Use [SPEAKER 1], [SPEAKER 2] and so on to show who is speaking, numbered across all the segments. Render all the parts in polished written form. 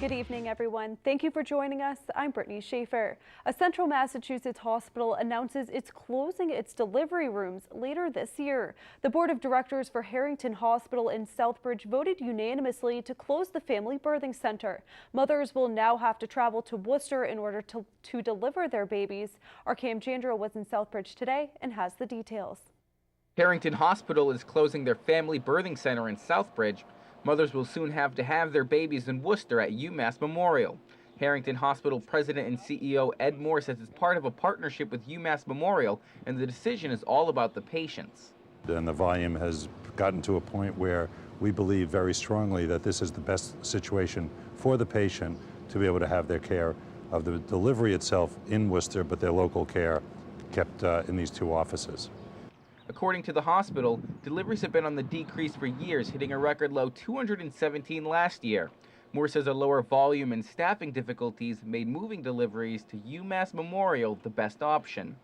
[SPEAKER 1] Good evening, everyone. Thank you for joining us. I'm Brittany Schaefer. A Central Massachusetts hospital announces it's closing its delivery rooms later this year. The board of directors for Harrington Hospital in Southbridge voted unanimously to close the family birthing center. Mothers will now have to travel to Worcester in order to deliver their babies. Our Cam Jandro was in Southbridge today and has the details.
[SPEAKER 2] Harrington Hospital is closing their family birthing center in Southbridge. Mothers will soon have to have their babies in Worcester at UMass Memorial. Harrington Hospital President and CEO Ed Moore says it's part of a partnership with UMass Memorial, and the decision is all about the patients.
[SPEAKER 3] And the volume has gotten to a point where we believe very strongly that this is the best situation for the patient to be able to have their care of the delivery itself in Worcester, but their local care kept in these two offices.
[SPEAKER 2] According to the hospital, deliveries have been on the decrease for years, hitting a record low 217 last year. Moore says a lower volume and staffing difficulties made moving deliveries to UMass Memorial the best option.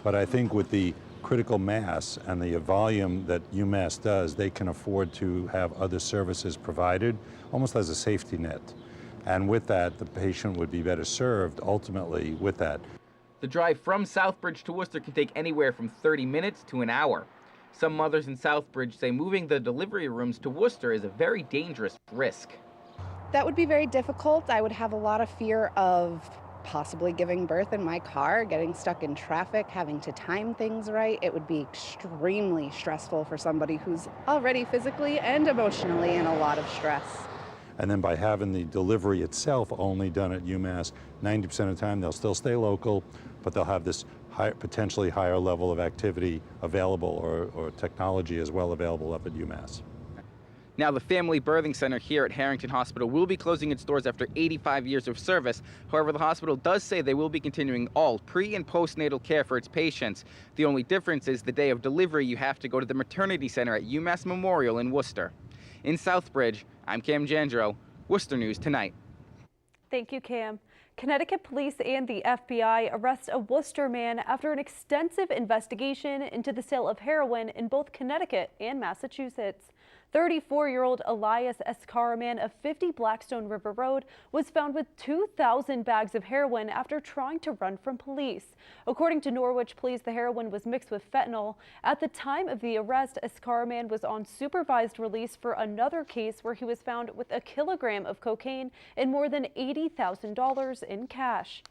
[SPEAKER 3] But I think with the critical mass and the volume that UMass does, they can afford to have other services provided, almost as a safety net. And with that, the patient would be better served ultimately with that.
[SPEAKER 2] The drive from Southbridge to Worcester can take anywhere from 30 minutes to an hour. Some mothers in Southbridge say moving the delivery rooms to Worcester is a very dangerous risk.
[SPEAKER 4] That would be very difficult. I would have a lot of fear of possibly giving birth in my car, getting stuck in traffic, having to time things right. It would be extremely stressful for somebody who's already physically and emotionally in a lot of stress.
[SPEAKER 3] And then by having the delivery itself only done at UMass, 90% of the time they'll still stay local, but they'll have this potentially higher level of activity available or technology as well available up at UMass.
[SPEAKER 2] Now, the family birthing center here at Harrington Hospital will be closing its doors after 85 years of service. However, the hospital does say they will be continuing all pre- and postnatal care for its patients. The only difference is the day of delivery, you have to go to the maternity center at UMass Memorial in Worcester. In Southbridge, I'm Cam Jandro, Worcester News Tonight.
[SPEAKER 1] Thank you, Cam. Connecticut police and the FBI arrest a Worcester man after an extensive investigation into the sale of heroin in both Connecticut and Massachusetts. 34-year-old Elias Escaraman of 50 Blackstone River Road was found with 2,000 bags of heroin after trying to run from police. According to Norwich Police, the heroin was mixed with fentanyl. At the time of the arrest, Escaraman was on supervised release for another case where he was found with a kilogram of cocaine and more than $80,000 in cash.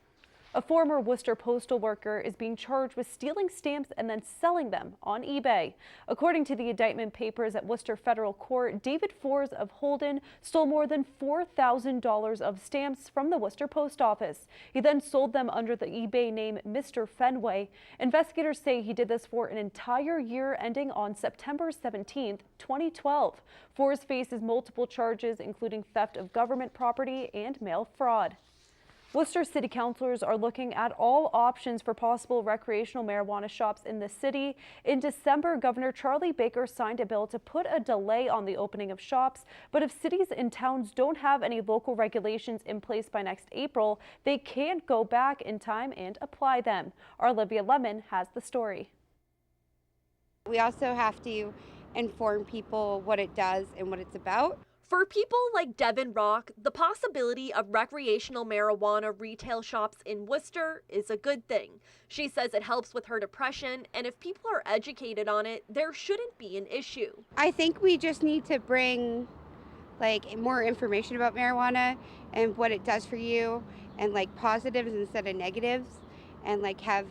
[SPEAKER 1] A former Worcester postal worker is being charged with stealing stamps and then selling them on eBay. According to the indictment papers at Worcester Federal Court, David Fors of Holden stole more than $4,000 of stamps from the Worcester Post Office. He then sold them under the eBay name Mr. Fenway. Investigators say he did this for an entire year ending on September 17, 2012. Fors faces multiple charges, including theft of government property and mail fraud. Worcester City Councilors are looking at all options for possible recreational marijuana shops in the city. In December, Governor Charlie Baker signed a bill to put a delay on the opening of shops, but if cities and towns don't have any local regulations in place by next April, they can't go back in time and apply them. Our Olivia Lemon has the story.
[SPEAKER 5] We also have to inform people what it does and what it's about.
[SPEAKER 6] For people like Devin Rock, the possibility of recreational marijuana retail shops in Worcester is a good thing. She says it helps with her depression, and if people are educated on it, there shouldn't be an issue.
[SPEAKER 5] I think we just need to bring more information about marijuana and what it does for you, and positives instead of negatives, and have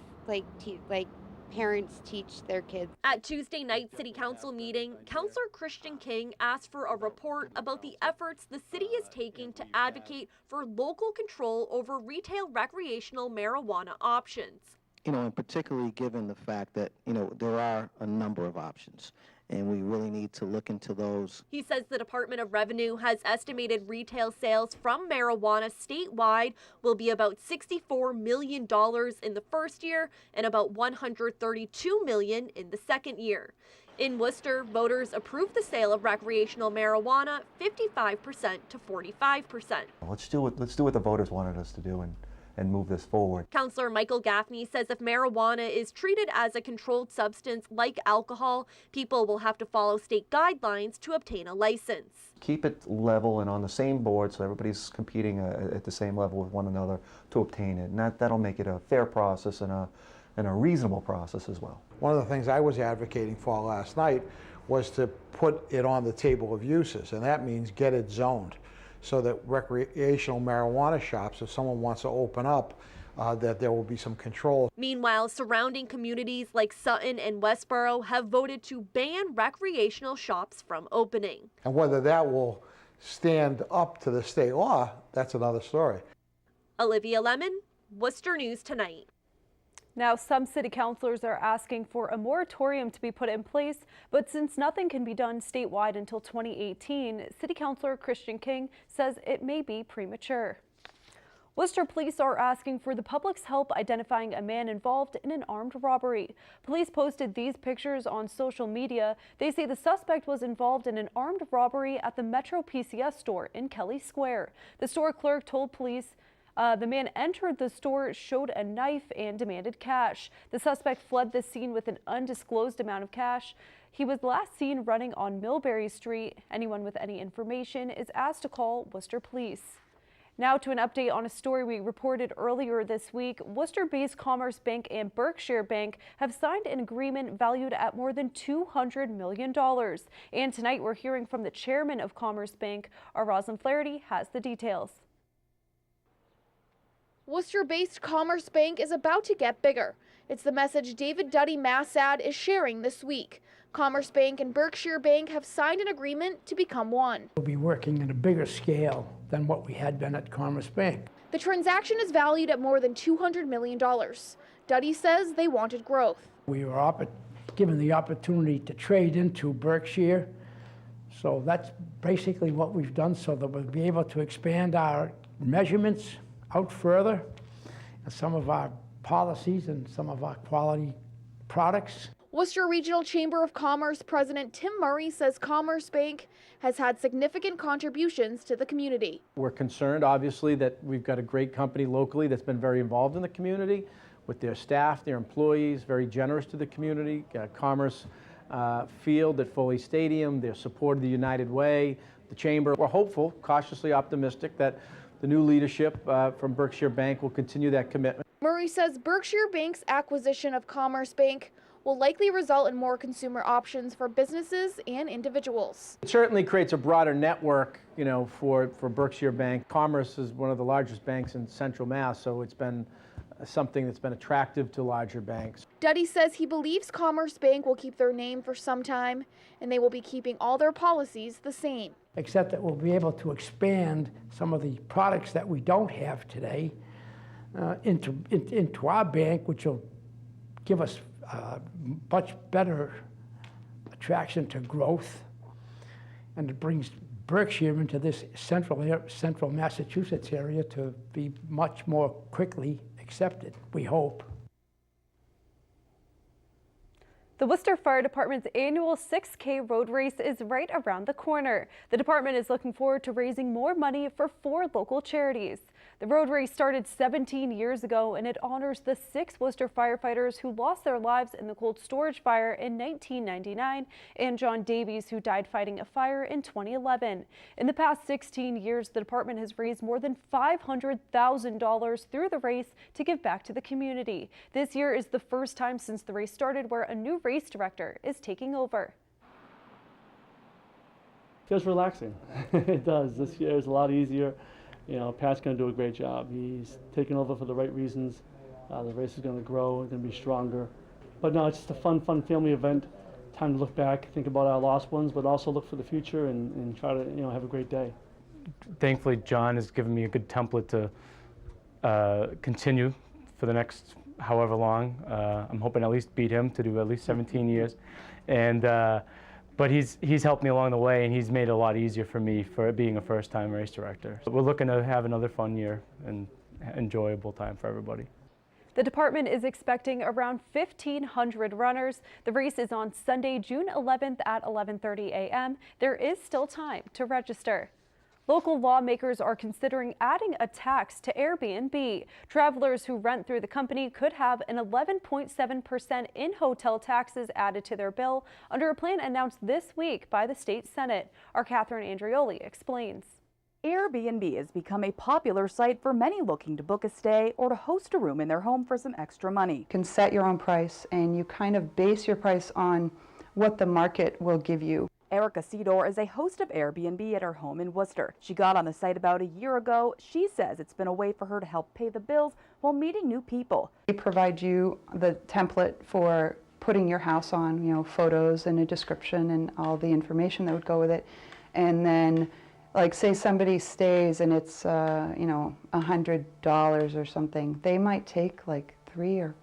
[SPEAKER 5] parents teach their kids.
[SPEAKER 6] At Tuesday night City Council meeting, Councillor Christian King asked for a report about the efforts the city is taking to advocate for local control over retail recreational marijuana options.
[SPEAKER 7] And particularly given the fact that, there are a number of options, and we really need to look into those.
[SPEAKER 6] He says the Department of Revenue has estimated retail sales from marijuana statewide will be about $64 million in the first year and about $132 million in the second year. In Worcester, voters approved the sale of recreational marijuana 55% to 45%.
[SPEAKER 8] Let's do what the voters wanted us to do, and and move this forward.
[SPEAKER 6] Councillor Michael Gaffney says if marijuana is treated as a controlled substance like alcohol, people will have to follow state guidelines to obtain a license.
[SPEAKER 8] Keep it level and on the same board so everybody's competing at the same level with one another to obtain it. And that'll make it a fair process and a reasonable process as well.
[SPEAKER 9] One of the things I was advocating for last night was to put it on the table of uses, and that means get it zoned so that recreational marijuana shops, if someone wants to open up, that there will be some control.
[SPEAKER 6] Meanwhile, surrounding communities like Sutton and Westboro have voted to ban recreational shops from opening.
[SPEAKER 9] And whether that will stand up to the state law, that's another story.
[SPEAKER 6] Olivia Lemon, Worcester News Tonight.
[SPEAKER 1] Now, some city councilors are asking for a moratorium to be put in place, but since nothing can be done statewide until 2018, City Councilor Christian King says it may be premature. Worcester police are asking for the public's help identifying a man involved in an armed robbery. Police posted these pictures on social media. They say the suspect was involved in an armed robbery at the Metro PCS store in Kelly Square. The store clerk told police the man entered the store, showed a knife, and demanded cash. The suspect fled the scene with an undisclosed amount of cash. He was last seen running on Millbury Street. Anyone with any information is asked to call Worcester Police. Now to an update on a story we reported earlier this week. Worcester-based Commerce Bank and Berkshire Bank have signed an agreement valued at more than $200 million. And tonight we're hearing from the chairman of Commerce Bank. Our Rosalind Flaherty has the details.
[SPEAKER 10] Worcester-based Commerce Bank is about to get bigger. It's the message David Duddy Massad is sharing this week. Commerce Bank and Berkshire Bank have signed an agreement to become one.
[SPEAKER 11] We'll be working at a bigger scale than what we had been at Commerce Bank.
[SPEAKER 10] The transaction is valued at more than $200 million. Duddy says they wanted growth.
[SPEAKER 11] We were given the opportunity to trade into Berkshire, so that's basically what we've done so that we'll be able to expand our measurements out further, and some of our policies and some of our quality products.
[SPEAKER 10] Worcester Regional Chamber of Commerce President Tim Murray says Commerce Bank has had significant contributions to the community.
[SPEAKER 12] We're concerned, obviously, that we've got a great company locally that's been very involved in the community with their staff, their employees, very generous to the community. Commerce Field at Foley Stadium, their support of the United Way, the Chamber. We're hopeful, cautiously optimistic that the new leadership from Berkshire Bank will continue that commitment.
[SPEAKER 10] Murray says Berkshire Bank's acquisition of Commerce Bank will likely result in more consumer options for businesses and individuals.
[SPEAKER 12] It certainly creates a broader network, for Berkshire Bank. Commerce is one of the largest banks in Central Mass, so it's been something that's been attractive to larger banks.
[SPEAKER 10] Duddy says he believes Commerce Bank will keep their name for some time, and they will be keeping all their policies the same.
[SPEAKER 11] Except that we'll be able to expand some of the products that we don't have today into our bank, which will give us much better attraction to growth, and it brings Berkshire into this central Massachusetts area to be much more quickly accepted, we hope.
[SPEAKER 1] The Worcester Fire Department's annual 6K road race is right around the corner. The department is looking forward to raising more money for 4 local charities. The road race started 17 years ago, and it honors the 6 Worcester firefighters who lost their lives in the cold storage fire in 1999 and John Davies, who died fighting a fire in 2011. In the past 16 years, the department has raised more than $500,000 through the race to give back to the community. This year is the first time since the race started where a new race director is taking over.
[SPEAKER 13] Feels relaxing. It does. This year is a lot easier. Pat's going to do a great job. He's taken over for the right reasons. The race is going to grow, it's going to be stronger. But no, it's just a fun family event. Time to look back, think about our lost ones, but also look for the future and try to have a great day.
[SPEAKER 14] Thankfully, John has given me a good template to continue for the next however long. I'm hoping at least beat him to do at least 17 years. But he's helped me along the way, and he's made it a lot easier for me for being a first-time race director. We're looking to have another fun year and enjoyable time for everybody.
[SPEAKER 1] The department is expecting around 1,500 runners. The race is on Sunday, June 11th at 11:30 a.m. There is still time to register. Local lawmakers are considering adding a tax to Airbnb. Travelers who rent through the company could have an 11.7% in-hotel taxes added to their bill under a plan announced this week by the state Senate. Our Catherine Andrioli explains.
[SPEAKER 15] Airbnb has become a popular site for many looking to book a stay or to host a room in their home for some extra money.
[SPEAKER 16] You can set your own price and you kind of base your price on what the market will give you.
[SPEAKER 15] Erica Sidor is a host of Airbnb at her home in Worcester. She got on the site about a year ago. She says it's been a way for her to help pay the bills while meeting new people.
[SPEAKER 16] We provide you the template for putting your house on, photos and a description and all the information that would go with it. And then, like, say somebody stays and it's, $100 or something, they might take like $3 or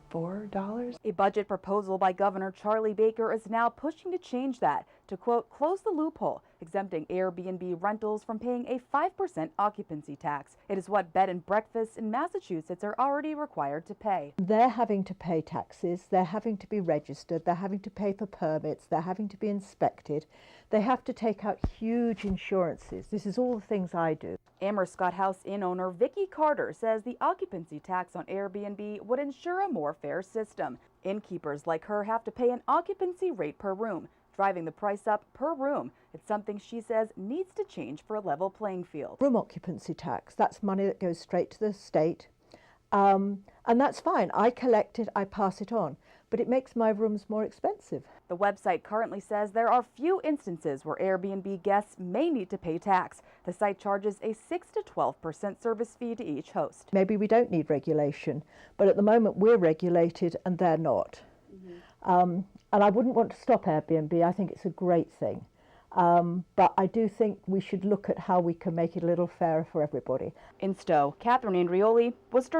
[SPEAKER 16] $4.
[SPEAKER 15] A budget proposal by Governor Charlie Baker is now pushing to change that to, quote, close the loophole, exempting Airbnb rentals from paying a 5% occupancy tax. It is what bed and breakfasts in Massachusetts are already required to pay.
[SPEAKER 17] They're having to pay taxes, they're having to be registered, they're having to pay for permits, they're having to be inspected. They have to take out huge insurances. This is all the things I do.
[SPEAKER 15] Amerscott House Inn owner Vicki Carter says the occupancy tax on Airbnb would ensure a more fair system. Innkeepers like her have to pay an occupancy rate per room, driving the price up per room. It's something she says needs to change for a level playing field.
[SPEAKER 17] Room occupancy tax, that's money that goes straight to the state. And that's fine. I collect it, I pass it on, but it makes my rooms more expensive.
[SPEAKER 15] The website currently says there are few instances where Airbnb guests may need to pay tax. The site charges a 6 to 12% service fee to each host.
[SPEAKER 17] Maybe we don't need regulation, but at the moment we're regulated and they're not. And I wouldn't want to stop Airbnb. I think it's a great thing. But I do think we should look at how we can make it a little fairer for everybody.
[SPEAKER 15] In Stowe, Catherine Andrioli, Worcester.